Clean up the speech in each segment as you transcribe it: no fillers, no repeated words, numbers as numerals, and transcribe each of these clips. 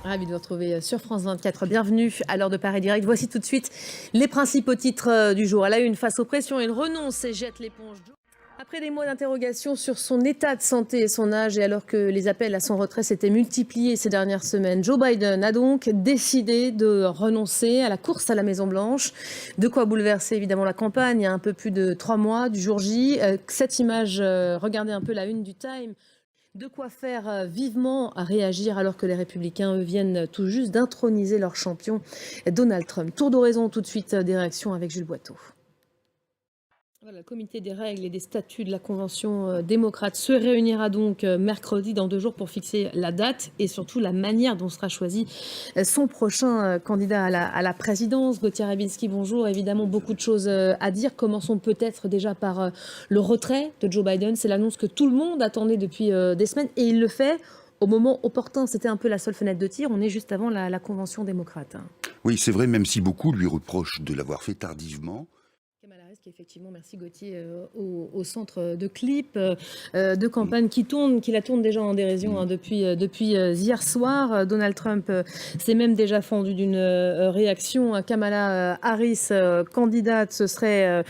Ravi de vous retrouver sur France 24. Bienvenue à l'heure de Paris Direct. Voici tout de suite les principaux titres du jour. À la une, face aux pressions, il renonce et jette l'éponge. Après des mois d'interrogation sur son état de santé et son âge, et alors que les appels à son retrait s'étaient multipliés ces dernières semaines, Joe Biden a donc décidé de renoncer à la course à la Maison-Blanche. De quoi bouleverser évidemment la campagne. Il y a un peu plus de 3 mois du jour J. Cette image, regardez un peu la une du Time. De quoi faire vivement réagir alors que les Républicains, eux, viennent tout juste d'introniser leur champion Donald Trump. Tour d'horizon tout de suite des réactions avec Jules Boiteau. Voilà, le comité des règles et des statuts de la Convention démocrate se réunira donc mercredi dans 2 jours pour fixer la date et surtout la manière dont sera choisi son prochain candidat à la présidence. Gauthier Rabinski, bonjour. Évidemment, beaucoup de choses à dire. Commençons peut-être déjà par le retrait de Joe Biden. C'est l'annonce que tout le monde attendait depuis des semaines et il le fait au moment opportun. C'était un peu la seule fenêtre de tir. On est juste avant la Convention démocrate. Oui, c'est vrai, même si beaucoup lui reprochent de l'avoir fait tardivement. Qui effectivement, merci Gauthier, au centre de clips de campagne qui la tourne déjà en dérision depuis hier soir. Donald Trump s'est même déjà fendu d'une réaction. Kamala Harris, candidate, ce serait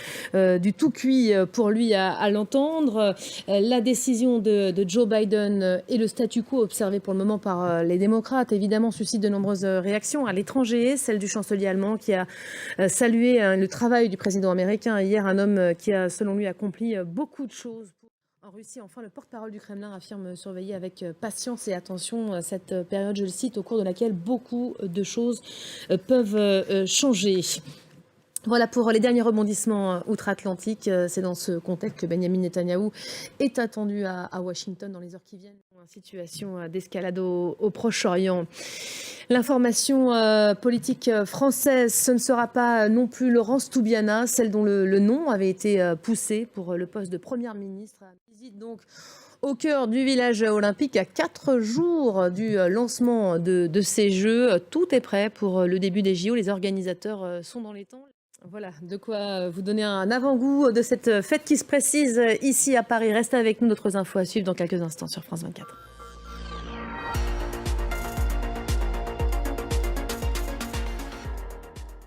du tout cuit pour lui à l'entendre. La décision de Joe Biden et le statu quo observé pour le moment par les démocrates, évidemment, suscite de nombreuses réactions à l'étranger. Celle du chancelier allemand qui a salué le travail du président américain. Hier, un homme qui a, selon lui, accompli beaucoup de choses en Russie. Enfin, le porte-parole du Kremlin affirme surveiller avec patience et attention cette période, je le cite, au cours de laquelle beaucoup de choses peuvent changer. Voilà pour les derniers rebondissements outre-Atlantique. C'est dans ce contexte que Benjamin Netanyahou est attendu à Washington dans les heures qui viennent. Situation d'escalade au Proche-Orient. L'information politique française, ce ne sera pas non plus Laurence Toubiana, celle dont le nom avait été poussé pour le poste de première ministre. Visite donc au cœur du village olympique à 4 jours du lancement de ces Jeux. Tout est prêt pour le début des JO. Les organisateurs sont dans les temps. Voilà, de quoi vous donner un avant-goût de cette fête qui se précise ici à Paris. Restez avec nous, d'autres infos à suivre dans quelques instants sur France 24.